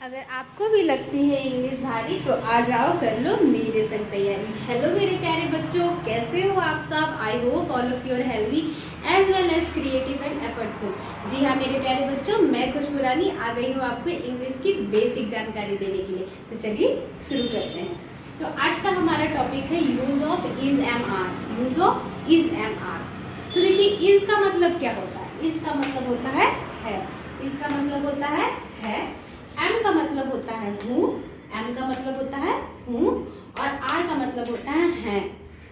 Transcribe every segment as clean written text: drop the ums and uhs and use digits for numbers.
अगर आपको भी लगती है इंग्लिश भारी तो आ जाओ कर लो मेरे संग तैयारी। हेलो मेरे प्यारे बच्चों, कैसे हो आप सब? I hope all of you are healthy as well as creative and effortful. जी हाँ मेरे प्यारे बच्चों, मैं खुशबू रानी आ गई हूँ आपको इंग्लिश की बेसिक जानकारी देने के लिए। तो चलिए शुरू करते हैं। तो आज का हमारा टॉपिक है use of is am are. Use of is am are. तो देखिए इज का मतलब क्या होता है? इज का मतलब होता है। इज का मतलब होता है। एम का मतलब होता है हूँ। एम का मतलब होता है हूँ और आर का मतलब होता है हैं।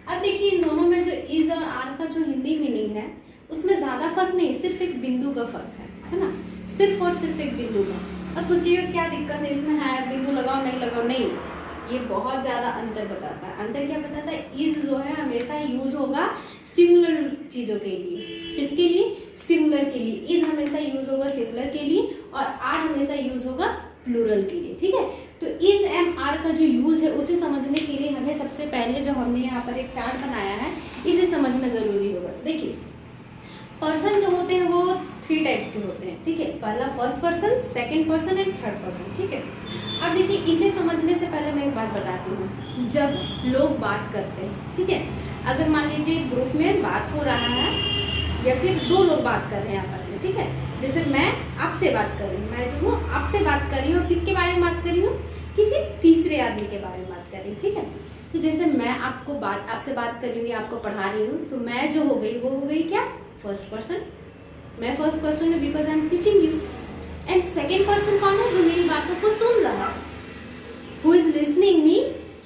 अब देखिए इन दोनों में जो इज और आर का जो हिंदी मीनिंग है उसमें ज्यादा फर्क नहीं, सिर्फ एक बिंदु का फर्क है ना, सिर्फ और सिर्फ एक बिंदु का। अब सोचिएगा क्या दिक्कत है इसमें, है बिंदु लगाओ नहीं लगाओ, नहीं, ये बहुत ज्यादा अंतर बताता है। अंतर क्या बताता है? इज जो है हमेशा यूज होगा सिंगुलर चीजों के लिए। किसके लिए? सिंगुलर के लिए। इज हमेशा यूज होगा सिंगुलर के लिए और आर हमेशा यूज होगा प्लूरल के लिए। ठीक है, तो इज एम आर का जो यूज है उसे समझने के लिए हमें सबसे पहले जो हमने यहाँ पर एक चार्ट बनाया है इसे समझना जरूरी होगा। देखिए पर्सन जो होते हैं वो 3 टाइप्स के होते हैं। ठीक है, पहला first person, second person and third person. ठीक है, अब देखिए इसे समझने से पहले मैं एक बात बताती हूँ। जब लोग बात करते हैं, ठीक है, अगर मान लीजिए ग्रुप में बात हो रहा है या फिर 2 लोग बात कर रहे हैं आपस में, ठीक है, जैसे मैं आपसे बात कर रही हूँ, मैं जो हूँ आपसे बात कर रही हूँ, किसके बारे में बात कर रही हूँ? किसी तीसरे आदमी के बारे में बात कर रही हूँ। ठीक है, तो जैसे मैं आपसे बात कर रही हूँ या आपको पढ़ा रही हूँ, तो मैं जो हो गई वो हो गई क्या? First person. मैं फर्स्ट पर्सन है because I am teaching you. And second person कौन है? जो मेरी बातों को सुन रहा है, हु इज लिसनिंग मी,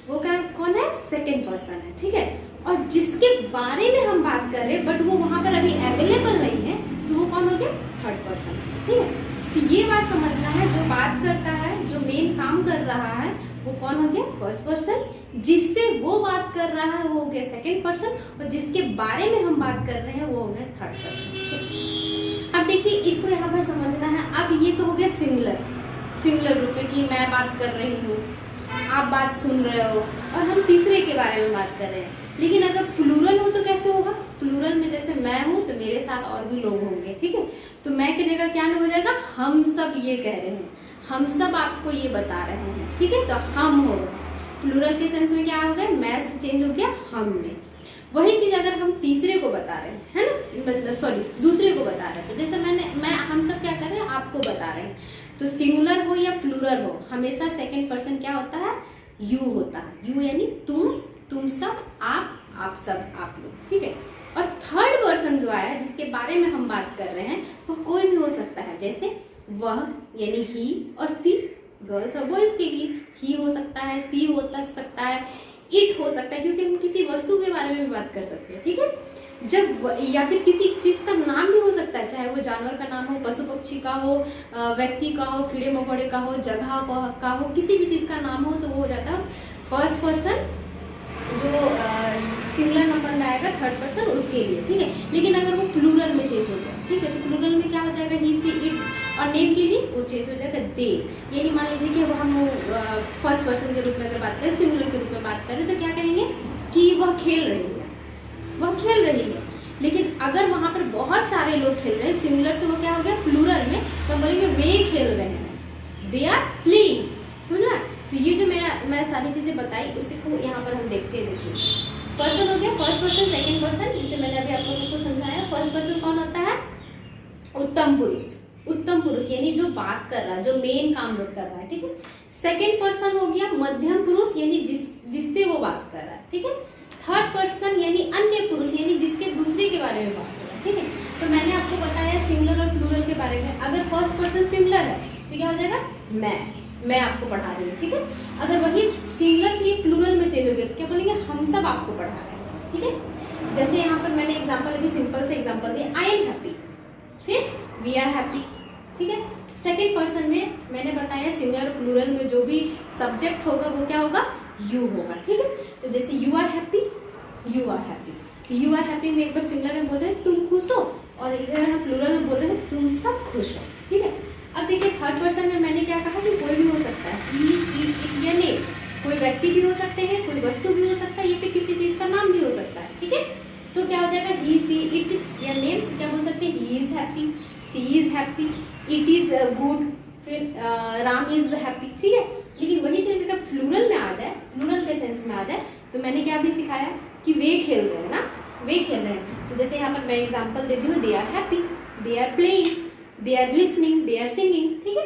वो कौन है? सेकेंड पर्सन है। ठीक है, और जिसके बारे में हम बात कर रहे हैं बट वो वहां पर अभी अवेलेबल नहीं है, तो वो कौन हो गया? Third person. ठीक है, तो ये बात समझना है, जो बात करता है, जो मेन काम कर रहा है, वो कौन हो गया? First person. जिससे वो बात कर रहा है वो हो गया सेकेंड पर्सन और जिसके बारे में हम बात कर रहे हैं वो हो गया थर्ड पर्सन। अब देखिए इसको यहाँ पर समझना है। अब ये तो हो गया सिंगुलर रूप में कि मैं बात कर रही हूँ, आप बात सुन रहे हो और हम तीसरे के बारे में बात कर रहे हैं। लेकिन अगर प्लूरल हो तो कैसे होगा? प्लूरल में जैसे मैं हूँ तो मेरे साथ और भी लोग होंगे। ठीक है, तो मैं की जगह क्या में हो जाएगा? हम सब ये कह रहे हैं, हम सब आपको ये बता रहे हैं। ठीक है, तो हम हो गए। प्लूरल के सेंस में क्या हो गया? मैं से चेंज हो गया हम में। वही चीज अगर हम तीसरे को बता रहे हैं, है ना, मतलब सॉरी दूसरे को बता रहे थे, जैसे हम सब क्या कर रहे हैं? आपको बता रहे हैं। तो सिंगुलर हो या प्लूरल हो, हमेशा सेकंड पर्सन क्या होता है? यू होता है। यू यानी तुम सब, आप सब, आप लोग। ठीक है, और थर्ड पर्सन जो आया जिसके बारे में हम बात कर रहे हैं वो कोई भी हो सकता है, जैसे वह यानी ही और सी, गर्ल्स और बॉयज के लिए ही हो सकता है, सी हो सकता है, इट हो सकता है, क्योंकि हम किसी वस्तु के बारे में भी बात कर सकते हैं। ठीक है, जब या फिर किसी चीज का नाम भी हो सकता है, चाहे वो जानवर का नाम हो, पशु पक्षी का हो, व्यक्ति का हो, कीड़े मकोड़े का हो, जगह का हो, किसी भी चीज का नाम हो तो वो हो जाता है फर्स्ट पर्सन, जो सिंगुलर नंबर में आएगा थर्ड पर्सन उसके लिए। ठीक है, लेकिन अगर वो प्लूरल में चेंज हो गया, ठीक है, तो प्लूरल में क्या हो जाएगा? ही, सी, इट, और नेम के लिए वो चेंज हो जाएगा दे। यानी मान लीजिए कि हम फर्स्ट पर्सन के रूप में अगर बात करें, सिंगुलर के रूप में बात करें, तो क्या कहेंगे कि वह खेल रही है, वह खेल रही है। लेकिन अगर वहां पर बहुत सारे लोग खेल रहे हैं, सिंगुलर से वो क्या हो गया? प्लूरल में, तो हम बोलेंगे वे खेल रहे हैं, दे आर प्लेइंग। समझना? तो ये जो मैं सारी चीजें बताई उसी को यहाँ पर हम देखते हैं। देखिए पर्सन हो गया फर्स्ट पर्सन, सेकंड पर्सन, जिसे मैंने अभी आप लोगों को समझाया। फर्स्ट पर्सन कौन होता है? उत्तम पुरुष। उत्तम पुरुष यानी जो बात कर रहा है, जो मेन काम कर रहा है। ठीक है, सेकंड पर्सन हो गया मध्यम पुरुष यानी जिससे वो बात कर रहा है। ठीक है, थर्ड पर्सन यानी अन्य पुरुष यानी जिसके दूसरे के बारे में बात कर रहा है। ठीक है, तो मैंने आपको बताया सिंगुलर और प्लूरल के बारे में। अगर फर्स्ट पर्सन सिंगुलर है तो क्या हो जाएगा? मैं आपको पढ़ा रही हूँ। ठीक है, अगर वही सिंगुलर से ये प्लूरल में चेंज हो गया तो क्या बोलेंगे? हम सब आपको पढ़ा रहे हैं। ठीक है, जैसे यहाँ पर मैंने एग्जाम्पल अभी सिंपल से एग्जाम्पल दिया, आई एम हैप्पी, फिर वी आर हैप्पी। ठीक है, सेकेंड पर्सन में मैंने बताया सिंगुलर प्लूरल में जो भी सब्जेक्ट होगा वो क्या होगा? यू होगा। ठीक है, तो जैसे you are happy, you are happy, you are happy में एक बार सिंगुलर में बोल रहे हैं तुम खुश हो, और इधर हम प्लूरल में बोल रहे हैं तुम सब खुश हो। ठीक है, अब देखिए थर्ड पर्सन में मैंने क्या कहा कि कोई भी हो सकता है, ही, सी, इट या नेम, कोई व्यक्ति भी हो सकते हैं, कोई वस्तु भी हो सकता है, या फिर किसी चीज का नाम भी हो सकता है। ठीक है, तो क्या हो जाएगा? ही, सी, इट या नेम, क्या बोल सकते हैं? He is happy, she is happy, it is good, फिर राम इज हैप्पी, ठीक है। लेकिन वही चीज अगर प्लूरल में आ जाए, प्लूरल के सेंस में आ जाए, तो मैंने क्या भी सिखाया कि वे खेल रहे हैं ना, वे खेल रहे हैं। तो जैसे यहाँ पर मैं एग्जांपल देती हूँ, they are happy, they are playing, they are listening, they are singing, ठीक है।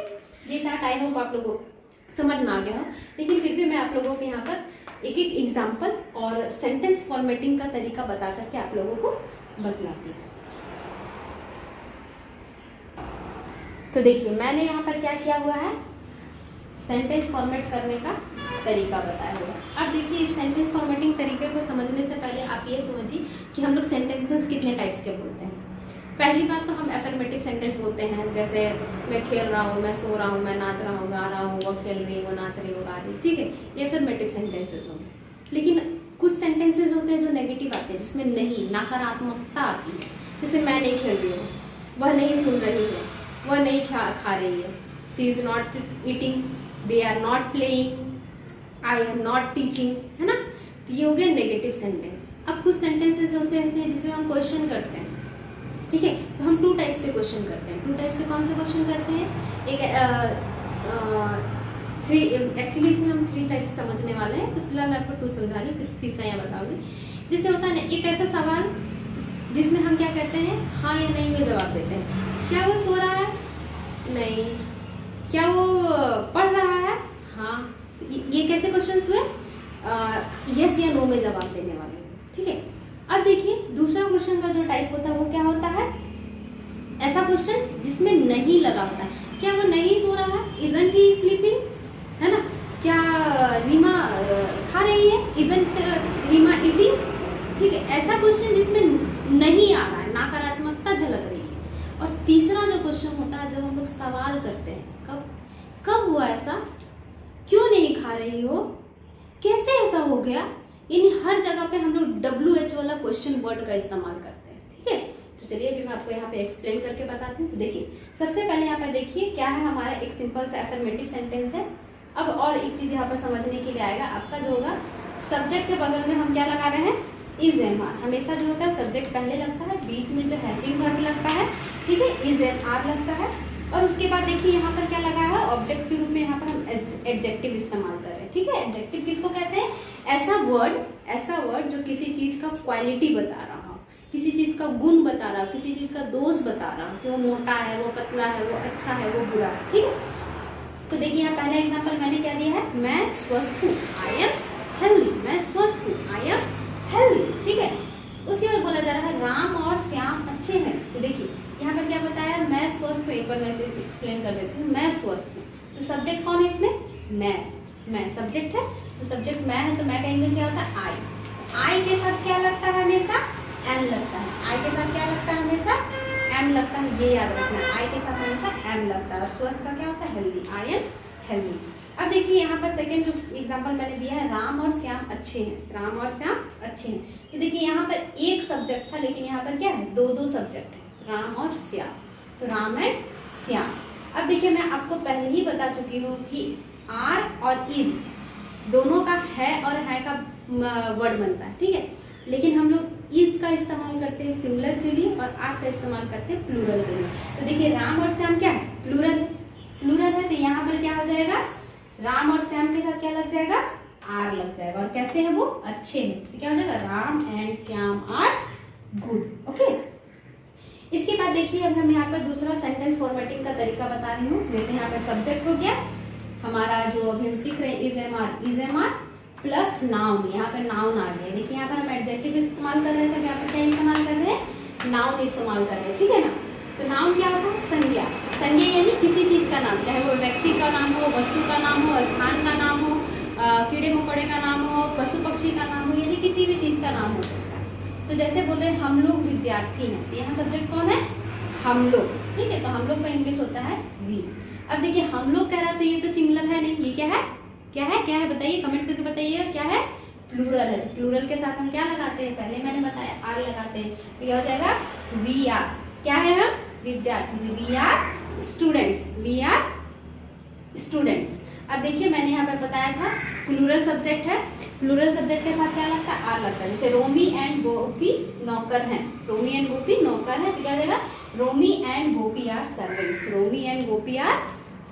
ये चार्ट आई होप आप लोगों को समझ में आ गया हो, लेकिन फिर भी मैं आप लोगों के यहाँ पर एक एक एग्जाम्पल और सेंटेंस फॉर्मेटिंग का तरीका बता करके आप लोगों को बतलाती हूँ। तो देखिए मैंने यहाँ पर क्या किया हुआ है, सेंटेंस फॉर्मेट करने का तरीका बताया हुआ। अब देखिए इस सेंटेंस फॉर्मेटिंग तरीके को समझने से पहले आप ये समझिए कि हम लोग सेंटेंसेस कितने टाइप्स के बोलते हैं। पहली बात तो हम एफर्मेटिव सेंटेंस बोलते हैं, जैसे मैं खेल रहा हूँ, मैं सो रहा हूँ, मैं नाच रहा हूँ, गा रहा हूँ, वो खेल रही है, वो नाच रही है, वो गा रही है, ठीक है, ये एफर्मेटिव सेंटेंसेस हो गए। लेकिन कुछ सेंटेंसेस होते हैं जो नेगेटिव आते हैं, जिसमें नहीं, नकारात्मकता आती है। जैसे मैं नहीं खेल रही हूँ, वह नहीं सुन रही है, वह नहीं खा रही है, she is not eating, they are not playing, I am not teaching, है ना। तो ये हो गया नेगेटिव सेंटेंस। अब कुछ सेंटेंसेस ऐसे होते हैं जिसमें हम क्वेश्चन करते हैं, ठीक है। तो हम 2 टाइप से क्वेश्चन करते हैं। 2 टाइप से कौन से क्वेश्चन करते हैं, एक एक्चुअली इसमें हम 3 टाइप से समझने वाले हैं, तो फिलहाल मैं आपको 2 समझा रही हूँ, फिर तीसरा यहाँ बताऊंगी। जैसे होता है ना एक ऐसा सवाल जिसमें हम क्या करते हैं, हाँ या नहीं में जवाब देते हैं। क्या वो सो रहा है, नहीं। क्या वो पढ़ रहा है, हाँ। तो ये कैसे क्वेश्चन हुए, यस या नो में जवाब देने वाले, ठीक है। अब देखिए दूसरा क्वेश्चन का जो टाइप होता है वो क्या होता है, ऐसा क्वेश्चन जिसमें नहीं लगा होता है। क्या वो नहीं सो रहा है, इजंट ही स्लीपिंग, है ना। क्या रीमा खा रही है, इजंट रीमा ईटिंग, ठीक है। ऐसा क्वेश्चन जिसमें नहीं आ रहा है, नकारात्मकता झलक रही है। और तीसरा जो क्वेश्चन होता है जब हम लोग सवाल करते हैं, कब हुआ ऐसा, क्यों नहीं खा रही हो, कैसे ऐसा हो गया, यानी हर जगह पे हम लोग WH वाला क्वेश्चन वर्ड का इस्तेमाल करते हैं, ठीक है। तो चलिए अभी मैं आपको यहाँ पे एक्सप्लेन करके बताती हूँ। तो देखिए सबसे पहले यहाँ पे देखिए क्या है, हमारा एक सिंपल सा एफर्मेटिव सेंटेंस है। अब और एक चीज़ यहाँ पर समझने के लिए आएगा, आपका जो होगा सब्जेक्ट के बगल में हम क्या लगा रहे हैं, इज एम आर। हमेशा जो होता है सब्जेक्ट पहले लगता है, बीच में जो हेल्पिंग वर्ब लगता है, ठीक है, इज एम आर लगता है। और उसके बाद देखिए यहाँ पर क्या लगा है, ऑब्जेक्ट के रूप में यहाँ पर हम एडजेक्टिव इस्तेमाल कर रहे हैं, ठीक है। एडजेक्टिव किसको कहते हैं, ऐसा वर्ड जो किसी चीज़ का क्वालिटी बता रहा हो, किसी चीज़ का गुण बता रहा हो, किसी चीज़ का दोष बता रहा हो, कि वो मोटा है, वो पतला है, वो अच्छा है, वो बुरा है, ठीक है। तो देखिए यहाँ पहला एग्जाम्पल मैंने क्या दिया है, मैं स्वस्थ हूँ, आई एम हेल्दी, मैं स्वस्थ हूँ, आई एम हेल्दी, ठीक है। उसके बाद बोला जा रहा है राम और श्याम अच्छे हैं। तो देखिए यहाँ पर क्या बताया, मैं स्वस्थ हूँ, एक बार मैं इसे एक्सप्लेन कर देती हूँ, मैं स्वस्थ हूँ। तो सब्जेक्ट कौन है इसमें, मैं सब्जेक्ट है, तो सब्जेक्ट मैं है, तो मैं का इंग्लिश क्या होता है, आई के साथ क्या लगता है हमेशा, एम लगता है। आई के साथ क्या लगता है हमेशा, एम लगता है, ये याद रखना है, आई के साथ हमेशा एम लगता है। और स्वस्थ का क्या होता है, हेल्दी, आई एम हेल्दी। अब देखिए यहाँ पर सेकंड जो एग्जांपल मैंने दिया है, राम और श्याम अच्छे हैं, राम और श्याम अच्छे हैं। तो देखिए यहाँ पर एक सब्जेक्ट था, लेकिन यहाँ पर क्या है, 2 सब्जेक्ट है, राम और श्याम, तो राम एंड श्याम। अब देखिए मैं आपको पहले ही बता चुकी हूँ कि आर और इज दोनों का है और है का वर्ड बनता है, ठीक है। लेकिन हम लोग इज का इस्तेमाल करते हैं सिंगुलर के लिए और आर का इस्तेमाल करते हैं प्लूरल के लिए। तो देखिए राम और श्याम क्या है, प्लूरल है, तो यहाँ पर क्या हो जाएगा, राम और श्याम के साथ क्या लग जाएगा, आर लग जाएगा। और कैसे है वो, अच्छे हैं, तो क्या हो जाएगा, Ram and Shyam are good, okay. इसके बाद देखिए अब हम यहाँ पर दूसरा सेंटेंस फॉर्मेटिंग का तरीका बता रही हूँ। जैसे यहाँ पर सब्जेक्ट हो गया हमारा, जो अभी हम सीख रहे हैं is am are plus noun, यहाँ पर नाउन आ गया। देखिए यहाँ पर हम एडजेक्टिव इस्तेमाल कर रहे थे, यहाँ पर क्या इस्तेमाल कर रहे हैं, नाउन इस्तेमाल कर रहे हैं, ठीक है ना। तो नाउन क्या होता है, संज्ञा यानी किसी चीज़ का नाम, चाहे वो व्यक्ति का नाम हो, वस्तु का नाम हो, स्थान का नाम हो, कीड़े मकोड़े का नाम हो, पशु पक्षी का नाम हो, यानी किसी भी चीज़ का नाम हो सकता है। तो जैसे बोल रहे हैं हम लोग विद्यार्थी हैं, तो यहाँ सब्जेक्ट कौन है, हम लोग, ठीक है। तो हम लोग का इंग्लिश होता है वी। अब देखिए हम लोग कह रहा है, तो ये तो सिंगुलर है नहीं, ये क्या है बताइए, कमेंट करके बताइएगा क्या है, प्लूरल है। तो प्लूरल के साथ हम क्या लगाते हैं, पहले मैंने बताया आर लगाते हैं, तो क्या हो जाएगा, वी आर, क्या है हम विद्यार्थी, वी आर स्टूडेंट्स। अब देखिए मैंने यहाँ पर बताया था प्लूरल सब्जेक्ट है, प्लूरल सब्जेक्ट के साथ क्या लगता है, आर लगता है। जैसे रोमी एंड गोपी नौकर हैं, रोमी एंड गोपी नौकर है, तो क्या हो जाएगा, Romi and Gopi are servants, Romi and Gopi are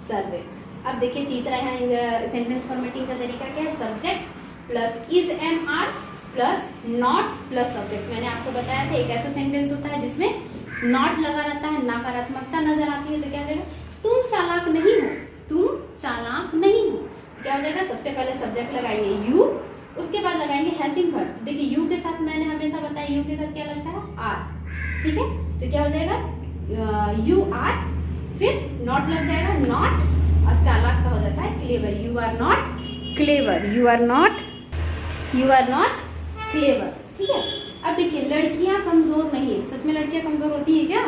servants. अब देखिए तीसरा यहाँ सेंटेंस फॉर्मेटिंग का तरीका क्या है, subject plus is am are plus not plus object. मैंने आपको बताया था एक ऐसा सेंटेंस होता है जिसमें नॉट लगा रहता है, नकारात्मकता नजर आती है, तो क्या हो जाएगा, तुम चालाक नहीं हो, तुम चालाक नहीं हो। क्या हो जाएगा, सबसे पहले सब्जेक्ट लगाएंगे यू, उसके बाद लगाएंगे हेल्पिंग वर्ब। तो देखिए यू के साथ मैंने हमेशा बताया यू के साथ क्या लगता है, आर, ठीक है। तो क्या हो जाएगा, यू आर, फिर नॉट लग जाएगा, नॉट, और चालाक का हो जाता है clever, you are not clever, you are not clever, ठीक है। अब देखिए लड़कियां कमजोर नहीं है, सच में लड़कियां कमजोर होती हैं क्या,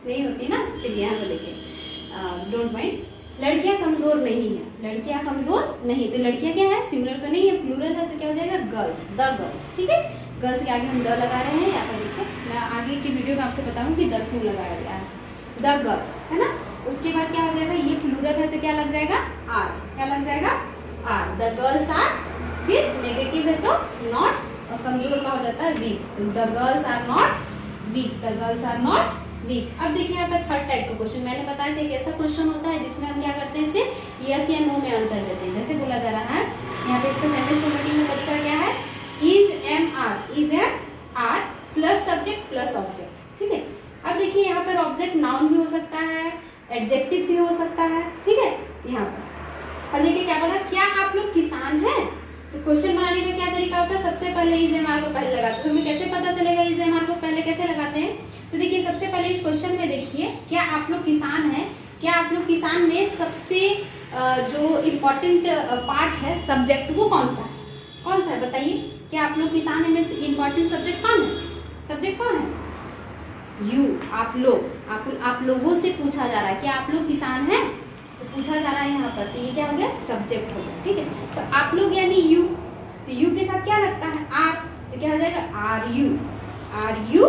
नहीं होती ना। चलिए यहाँ पे देखिए, डोंट माइंड, लड़कियां कमजोर नहीं है, लड़कियां कमजोर नहीं, तो लड़कियां क्या है, सिंगुलर तो नहीं है, प्लूरल है, तो क्या हो जाएगा, गर्ल्स, द गर्ल्स, ठीक है। गर्ल्स के आगे हम द लगा रहे हैं, यहाँ पर देखिए मैं आगे की वीडियो में आपको बताऊंगी द क्यों लगाया गया है, द गर्ल्स, है ना। उसके बाद क्या हो जाएगा, ये प्लूरल है तो क्या लग जाएगा, आर, क्या लग जाएगा, आर, द गर्ल्स आर, फिर नेगेटिव है तो नॉट, और कमजोर का हो जाता है वीक, तो the girls are not weak, the girls are not weak. अब देखिए यहाँ पर थर्ड टाइप का क्वेश्चन मैंने बताया था, एक ऐसा क्वेश्चन होता है जिसमें हम क्या करते हैं, इसे यस या नो में आंसर देते हैं। जैसे बोला जा रहा है यहाँ पे, इसका सेंटेंस फॉर्मेटिंग का तरीका क्या है, is am are plus subject plus object, ठीक है। अब देखिए यहाँ पर ऑब्जेक्ट नाउन भी हो सकता है, एडजेक्टिव भी हो सकता है, ठीक है। यहाँ पर अब देखिए क्या बोला, क्या आप लोग किसान हैं। तो क्वेश्चन बनाने का क्या तरीका होता है, सबसे पहले इज एम आर को पहले लगाते हैं। तो हमें कैसे पता चलेगा इज एम आर को पहले कैसे लगाते हैं, तो देखिए सबसे पहले इस क्वेश्चन में देखिए, क्या आप लोग किसान हैं, क्या आप लोग किसान में सबसे जो इम्पोर्टेंट पार्ट है सब्जेक्ट, वो कौन सा है, कौन सा है बताइए, क्या आप लोग किसान है में इम्पोर्टेंट सब्जेक्ट कौन है, सब्जेक्ट कौन है, यू, आप लोग, आप लोगों से पूछा जा रहा है, क्या आप लोग किसान हैं, तो पूछा जा रहा है यहाँ पर, तो ये क्या हो गया, सब्जेक्ट हो गया, ठीक है। तो आप लोग यानी यू, तो यू के साथ क्या लगता है, आर, तो क्या हो जाएगा, आर यू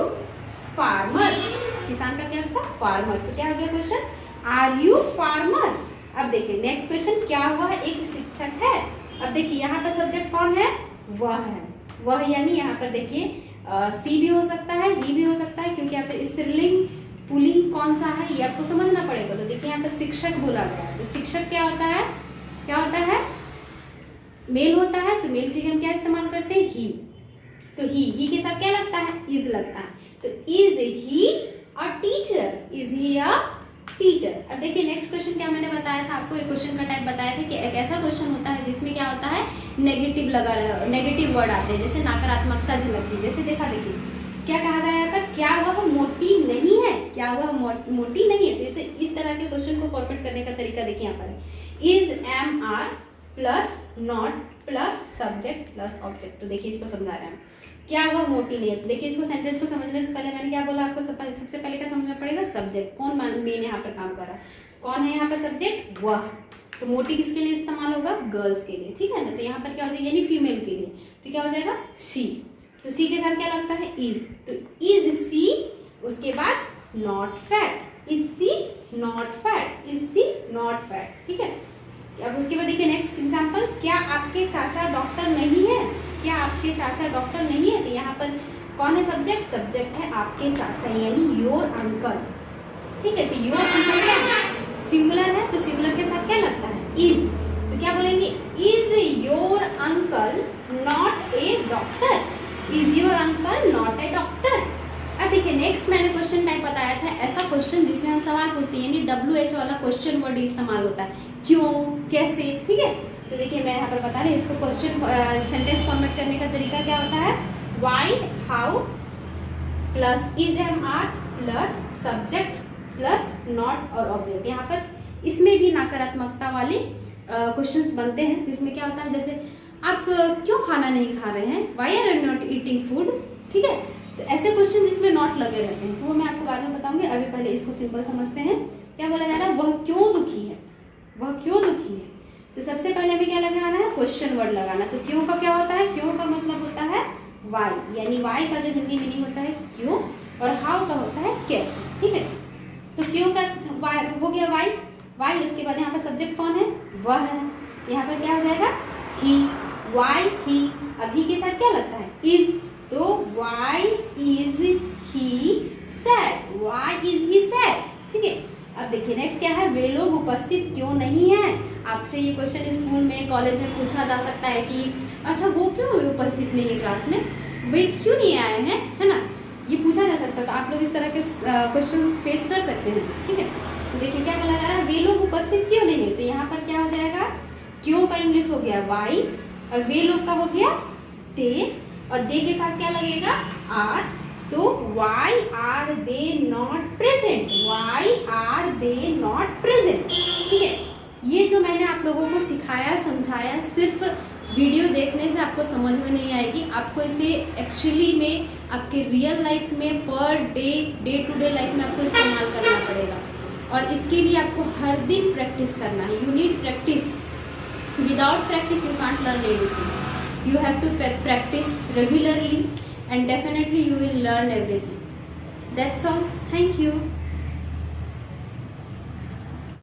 फार्मर्स, किसान का क्या होता है, फार्मर्स, तो क्या हो गया क्वेश्चन, आर यू फार्मर्स। अब देखिए नेक्स्ट क्वेश्चन क्या हुआ है, एक शिक्षक है। अब देखिए यहाँ पर सब्जेक्ट कौन है, वह है, वह यानी यहाँ पर देखिए सी भी हो सकता है, ही भी हो सकता है, क्योंकि यहाँ पर स्त्रीलिंग पुल्लिंग कौन सा है ये आपको समझना पड़ेगा। तो देखिए यहाँ पर शिक्षक बोला गया है, तो शिक्षक क्या होता है, क्या होता है, मेल होता है, तो मेल के लिए हम क्या इस्तेमाल करते हैं, ही, तो ही के साथ क्या लगता है, इज लगता है, तो is he a teacher, is he a teacher. अब देखिए नेक्स्ट क्वेश्चन क्या मैंने बताया था आपको, एक क्वेश्चन का टाइप बताया था कि एक ऐसा क्वेश्चन होता है जिसमें क्या होता है, नेगेटिव वर्ड आते हैं, जैसे नकारात्मकता झलकती है। जैसे देखा देखिए क्या कहा गया है, क्या वह मोटी नहीं है, क्या वह मोटी नहीं है। तो इसे इस तरह के क्वेश्चन को फॉर्मेट करने का तरीका देखिए यहाँ पर, is am are plus not plus subject plus object. तो देखिए इसको समझा रहे हैं, क्या वह मोटी नहीं है। तो देखिए इसको सेंटेंस को समझने से पहले मैंने क्या बोला आपको, सबसे पहले क्या समझना पड़ेगा, सब्जेक्ट, कौन मेन यहाँ पर काम कर रहा है, कौन है यहाँ पर सब्जेक्ट, वह। तो मोटी किसके लिए इस्तेमाल होगा, गर्ल्स के लिए, ठीक है ना। तो यहाँ पर क्या हो जाएगा, यानी फीमेल के लिए, तो क्या हो जाएगा, शी। तो सी के साथ क्या लगता है, इज, तो इज सी, उसके बाद not fat, is she not fat, is she not fat, ठीक है। अब उसके बाद देखिए नेक्स्ट एग्जांपल, क्या आपके चाचा डॉक्टर नहीं है, क्या आपके चाचा डॉक्टर नहीं है। तो यहाँ पर कौन है सब्जेक्ट, सब्जेक्ट है आपके चाचा यानी योर अंकल, ठीक है। तो योर अंकल क्या है, सिंगुलर है, तो सिंगुलर के साथ क्या लगता है, इज। तो क्या बोलेंगे, is your uncle not a doctor, is your uncle not a doctor. अब देखिए नेक्स्ट मैंने क्वेश्चन टाइप बताया था, ऐसा क्वेश्चन जिसमें हम सवाल पूछते हैं, यानी WH वाला क्वेश्चन वर्ड इस्तेमाल होता है, क्यों, कैसे, ठीक है। तो देखिए मैं यहाँ पर बता रही हूँ इसको, क्वेश्चन सेंटेंस फॉर्मेट करने का तरीका क्या होता है, why, how plus is am are plus subject plus not और ऑब्जेक्ट। यहाँ पर इसमें भी नकारात्मकता वाले क्वेश्चंस बनते हैं, जिसमें क्या होता है, जैसे आप क्यों खाना नहीं खा रहे हैं, why are you not eating food, ठीक है। तो ऐसे क्वेश्चन जिसमें नॉट लगे रहते हैं, तो वो मैं आपको बाद में बताऊंगी, अभी पहले इसको सिंपल समझते हैं। क्या बोला जा रहा है, वह क्यों दुखी है, वह क्यों दुखी है। तो सबसे पहले हमें क्या लगाना है, क्वेश्चन वर्ड लगाना। तो क्यों का क्या होता है, क्यों का मतलब होता है वाई, यानी वाई का जो हिंदी मीनिंग होता है क्यों, और हाउ का होता है कैसे, ठीक है। तो क्यों का वाई हो गया, वाई वाई, उसके बाद यहाँ पर सब्जेक्ट कौन है, वह है, यहाँ पर क्या हो जाएगा, ही, वाई ही। अब ही के साथ क्या लगता है, इज, तो why is he sad, why is he sad, ठीक है। अब देखिए नेक्स्ट क्या है, वे लोग उपस्थित क्यों नहीं है। आपसे ये क्वेश्चन स्कूल में कॉलेज में पूछा जा सकता है कि अच्छा वो क्यों उपस्थित नहीं है क्लास में, वे क्यों नहीं आए हैं, है ना, ये पूछा जा सकता है। तो आप लोग इस तरह के क्वेश्चन फेस कर सकते हैं, ठीक है। तो देखिए क्या बोला जा रहा है, वे लोग उपस्थित क्यों नहीं है, तो यहाँ पर क्या हो जाएगा, क्यों का इंग्लिश हो गया वाई, और वे लोग का हो गया दे, और दे के साथ क्या लगेगा आर, तो why are they not present, why are they not present, ठीक है। ये जो मैंने आप लोगों को सिखाया समझाया सिर्फ वीडियो देखने से आपको समझ में नहीं आएगी, आपको इसे एक्चुअली में आपके रियल लाइफ में per day to day life में आपको इस्तेमाल करना पड़ेगा, और इसके लिए आपको हर दिन प्रैक्टिस करना है। You need practice, without practice you can't learn anything, you have to practice regularly and definitely you will learn everything. That's all. Thank you.